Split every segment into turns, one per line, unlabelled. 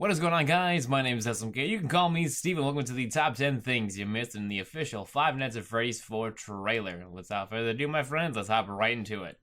What is going on, guys? My name is SMK. You can call me Steve, and welcome to the top 10 things you missed in the official Five Nights at Freddy's 4 trailer. Without further ado, my friends, let's hop right into it.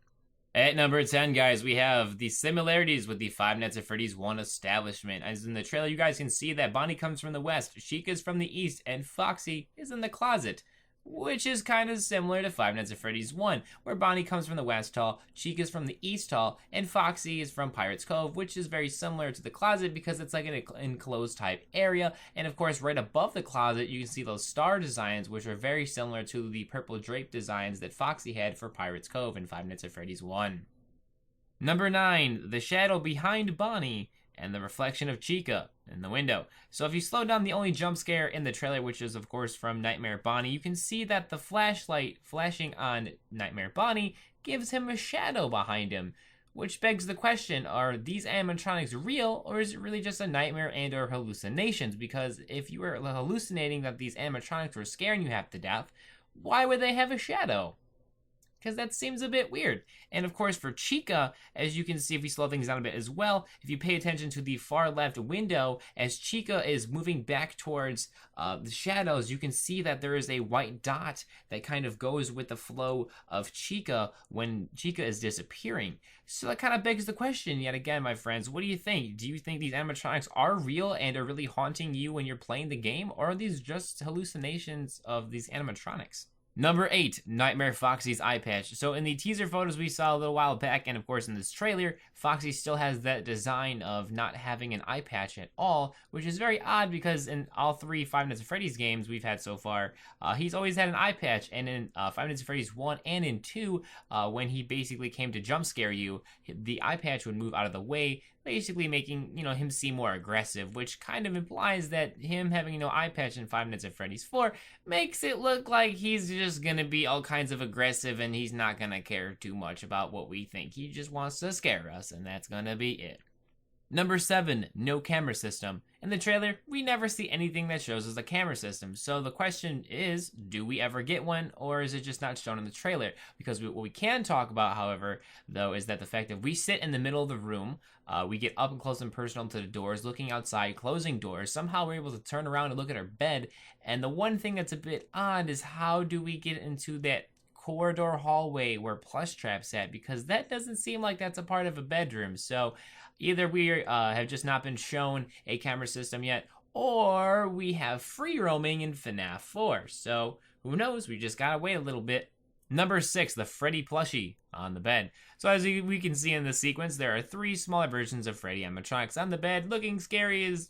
At number 10, guys, we have the similarities with the Five Nights at Freddy's 1 establishment. As in the trailer, you guys can see that Bonnie comes from the west, Chica is from the east, and Foxy is in the closet. Which is kind of similar to Five Nights at Freddy's 1, where Bonnie comes from the West Hall, Chica's from the East Hall, and Foxy is from Pirate's Cove, which is very similar to the closet because it's like an enclosed type area. And of course, right above the closet, you can see those star designs, which are very similar to the purple drape designs that Foxy had for Pirate's Cove in Five Nights at Freddy's 1. Number 9, the shadow behind Bonnie and the reflection of Chica in the window. So if you slow down the only jump scare in the trailer, which is of course from Nightmare Bonnie, you can see that the flashlight flashing on Nightmare Bonnie gives him a shadow behind him, which begs the question, are these animatronics real, or is it really just a nightmare and or hallucinations? Because if you were hallucinating that these animatronics were scaring you half to death, why would they have a shadow? Because that seems a bit weird. And of course for Chica, as you can see if we slow things down a bit as well, if you pay attention to the far left window, as Chica is moving back towards the shadows, you can see that there is a white dot that kind of goes with the flow of Chica when Chica is disappearing. So that kind of begs the question yet again, my friends, what do you think? Do you think these animatronics are real and are really haunting you when you're playing the game, or are these just hallucinations of these animatronics? Number 8, Nightmare Foxy's Eyepatch. So in the teaser photos we saw a little while back, and of course in this trailer, Foxy still has that design of not having an eye patch at all, which is very odd because in all 3 Five Nights at Freddy's games we've had so far, he's always had an eye patch, and in Five Nights at Freddy's 1 and in 2, when he basically came to jump scare you, the eye patch would move out of the way, basically making, him seem more aggressive, which kind of implies that him having no eye patch in Five Nights at Freddy's 4 makes it look like he's just gonna be all kinds of aggressive and he's not gonna care too much about what we think. He just wants to scare us, and that's gonna be it. Number 7, no camera system. In the trailer, we never see anything that shows us a camera system. So the question is, do we ever get one, or is it just not shown in the trailer? Because what we can talk about, however, though, is that the fact that we sit in the middle of the room, we get up and close and personal to the doors, looking outside, closing doors. Somehow we're able to turn around and look at our bed. And the one thing that's a bit odd is how do we get into that corridor hallway where Plushtrap's at, because that doesn't seem like that's a part of a bedroom. So either we have just not been shown a camera system yet, or we have free roaming in FNAF 4. So who knows? We just gotta wait a little bit. Number 6, the Freddy Plushie on the bed. So as we can see in the sequence, there are 3 smaller versions of Freddy animatronics on the bed, looking scary as,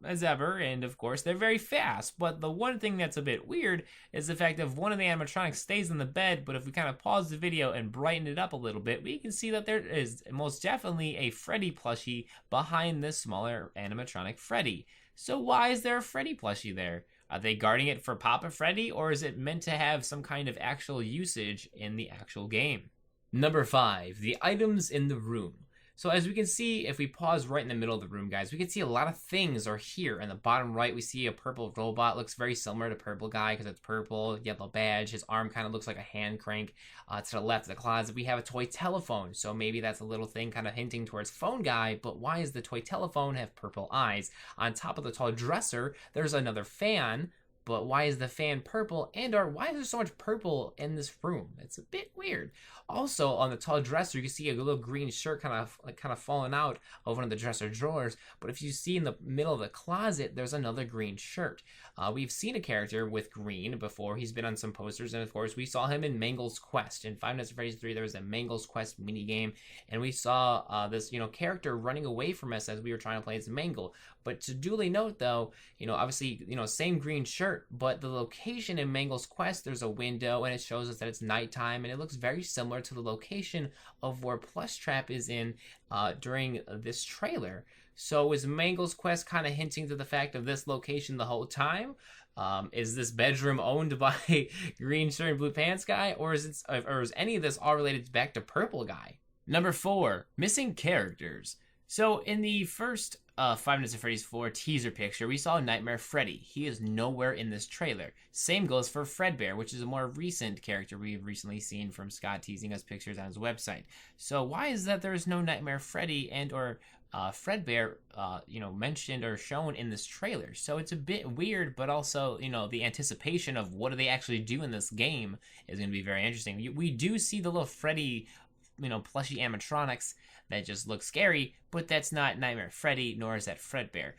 as ever, and of course they're very fast. But the one thing that's a bit weird is the fact that one of the animatronics stays in the bed, but if we kind of pause the video and brighten it up a little bit, we can see that there is most definitely a Freddy plushie behind this smaller animatronic Freddy. So why is there a Freddy plushie there? Are they guarding it for Papa Freddy, or is it meant to have some kind of actual usage in the actual game? Number 5, the items in the room. So as we can see, if we pause right in the middle of the room, guys, we can see a lot of things are here. In the bottom right, we see a purple robot. Looks very similar to Purple Guy because it's purple, yellow badge. His arm kind of looks like a hand crank. To the left of the closet, we have a toy telephone. So maybe that's a little thing kind of hinting towards Phone Guy, but why does the toy telephone have purple eyes? On top of the tall dresser, there's another fan. But why is the fan purple, and or why is there so much purple in this room? It's a bit weird. Also, on the tall dresser, you can see a little green shirt kind of falling out of one of the dresser drawers. But if you see in the middle of the closet, there's another green shirt. We've seen a character with green before. He's been on some posters, and of course, we saw him in Mangles Quest. In Five Nights at Freddy's 3, there was a Mangles Quest minigame, and we saw this, character running away from us as we were trying to play as Mangle. But to duly note, though, obviously, same green shirt, but the location in Mangles Quest, there's a window, and it shows us that it's nighttime, and it looks very similar to the location of where Plushtrap is in during this trailer. So is Mangles Quest kind of hinting to the fact of this location the whole time? Is this bedroom owned by Green Shirt and Blue Pants Guy, or is any of this all related back to Purple Guy? Number 4, missing characters. So in the first Five Nights at Freddy's 4 teaser picture, we saw Nightmare Freddy. He is nowhere in this trailer. Same goes for Fredbear, which is a more recent character we've recently seen from Scott teasing us pictures on his website. So why is that there is no Nightmare Freddy and or Fredbear, mentioned or shown in this trailer. So it's a bit weird, but also, the anticipation of what do they actually do in this game is going to be very interesting. We do see the little Freddy, plushie animatronics that just look scary, but that's not Nightmare Freddy, nor is that Fredbear.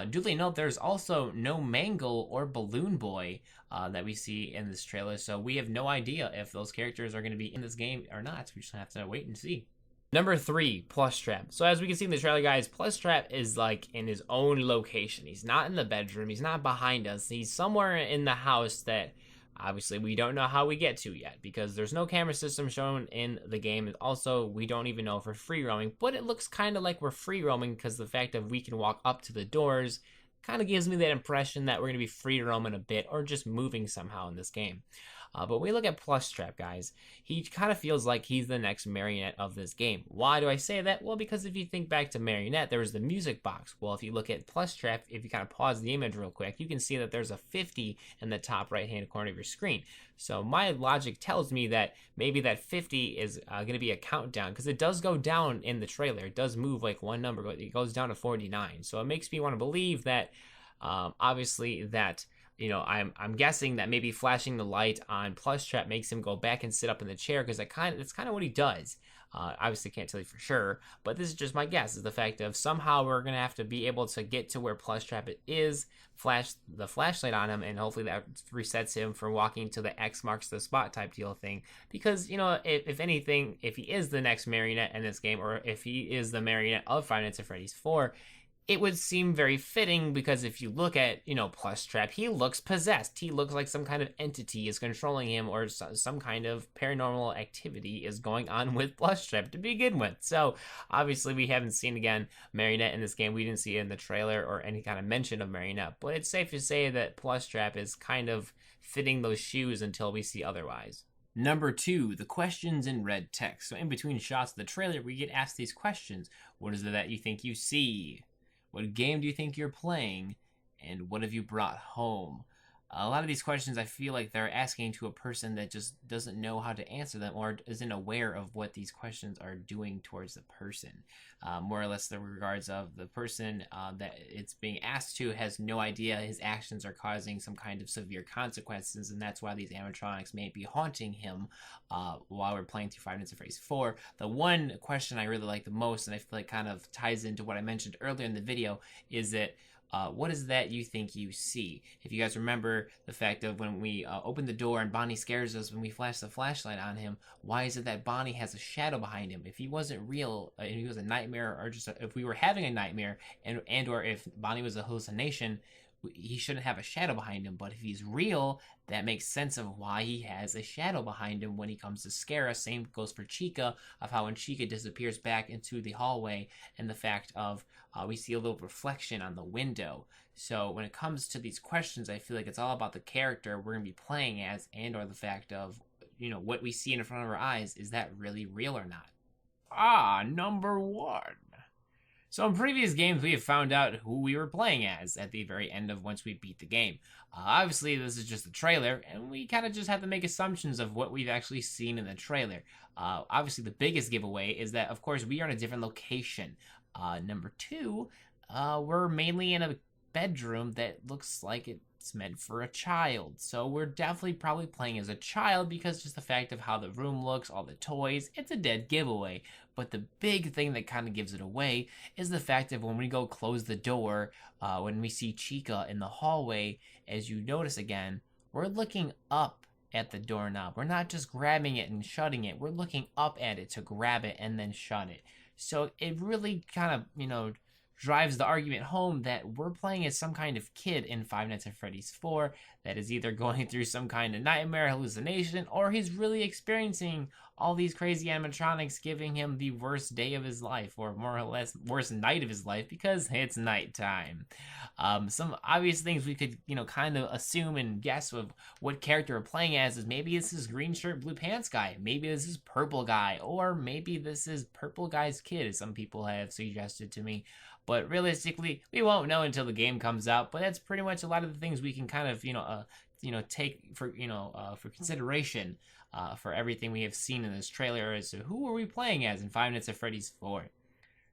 Duly note, there's also no Mangle or Balloon Boy that we see in this trailer, so we have no idea if those characters are going to be in this game or not. We just have to wait and see. Number 3, Plushtrap. So as we can see in the trailer, guys, Plushtrap is like in his own location. He's not in the bedroom. He's not behind us. He's somewhere in the house that obviously we don't know how we get to yet because there's no camera system shown in the game. Also, we don't even know if we're free roaming, but it looks kind of like we're free roaming because the fact that we can walk up to the doors kind of gives me that impression that we're going to be free roaming a bit or just moving somehow in this game. But when we look at Plushtrap, guys, he kind of feels like he's the next Marionette of this game. Why do I say that? Well, because if you think back to Marionette, there was the music box. Well, if you look at Plushtrap, if you kind of pause the image real quick, you can see that there's a 50 in the top right-hand corner of your screen. So my logic tells me that maybe that 50 is going to be a countdown because it does go down in the trailer. It does move like one number. It goes down to 49. So it makes me want to believe that, obviously, that I'm guessing that maybe flashing the light on Plushtrap makes him go back and sit up in the chair because that's kind of what he does. Obviously can't tell you for sure, but this is just my guess, is the fact of somehow we're going to have to be able to get to where Plushtrap is, flash the flashlight on him, and hopefully that resets him from walking to the X marks the spot type deal thing. Because, if anything, if he is the next Marionette in this game, or if he is the Marionette of Five Nights at Freddy's 4, it would seem very fitting because if you look at, Plushtrap, he looks possessed. He looks like some kind of entity is controlling him or some kind of paranormal activity is going on with Plushtrap to begin with. So, obviously, we haven't seen, again, Marionette in this game. We didn't see it in the trailer or any kind of mention of Marionette. But it's safe to say that Plushtrap is kind of fitting those shoes until we see otherwise. Number 2, the questions in red text. So, in between shots of the trailer, we get asked these questions. What is it that you think you see? What game do you think you're playing? And what have you brought home? A lot of these questions I feel like they're asking to a person that just doesn't know how to answer them or isn't aware of what these questions are doing towards the person. More or less the regards of the person that it's being asked to has no idea his actions are causing some kind of severe consequences, and that's why these animatronics may be haunting him while we're playing through Five Nights at Freddy's 4. The one question I really like the most, and I feel like kind of ties into what I mentioned earlier in the video, is that what is that you think you see? If you guys remember the fact of when we open the door and Bonnie scares us when we flash the flashlight on him, why is it that Bonnie has a shadow behind him? If he wasn't real, if he was a nightmare, or just if we were having a nightmare, and or if Bonnie was a hallucination, he shouldn't have a shadow behind him. But if he's real, that makes sense of why he has a shadow behind him when he comes to scare us. Same goes for Chica, of how when Chica disappears back into the hallway, and the fact of we see a little reflection on the window. So when it comes to these questions, I feel like it's all about the character we're going to be playing as, and or the fact of, what we see in front of our eyes, is that really real or not? Number 1. So in previous games, we have found out who we were playing as at the very end of once we beat the game. Obviously, this is just a trailer, and we kind of just have to make assumptions of what we've actually seen in the trailer. Obviously, the biggest giveaway is that, of course, we are in a different location. Number 2, we're mainly in a bedroom that looks like it's meant for a child. So we're definitely probably playing as a child because just the fact of how the room looks, all the toys, it's a dead giveaway. But the big thing that kind of gives it away is the fact that when we go close the door, when we see Chica in the hallway, as you notice again, we're looking up at the doorknob. We're not just grabbing it and shutting it. We're looking up at it to grab it and then shut it. So it really kind of, drives the argument home that we're playing as some kind of kid in Five Nights at Freddy's 4 that is either going through some kind of nightmare hallucination, or he's really experiencing all these crazy animatronics giving him the worst day of his life, or more or less worst night of his life, because it's nighttime. Some obvious things we could, kind of assume and guess of what character we're playing as is maybe this is green shirt, blue pants guy, maybe this is purple guy, or maybe this is purple guy's kid, as some people have suggested to me. But realistically, we won't know until the game comes out. But that's pretty much a lot of the things we can kind of, take for, for consideration for everything we have seen in this trailer as to who are we playing as in Five Nights at Freddy's 4.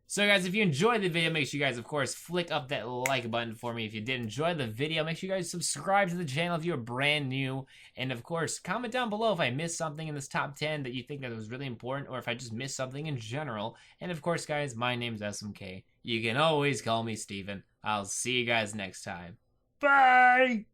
So guys, if you enjoyed the video, make sure you guys, of course, flick up that like button for me. If you did enjoy the video, make sure you guys subscribe to the channel if you're brand new. And of course, comment down below if I missed something in this top 10 that you think that was really important, or if I just missed something in general. And of course, guys, my name's SMK. You can always call me Steven. I'll see you guys next time. Bye!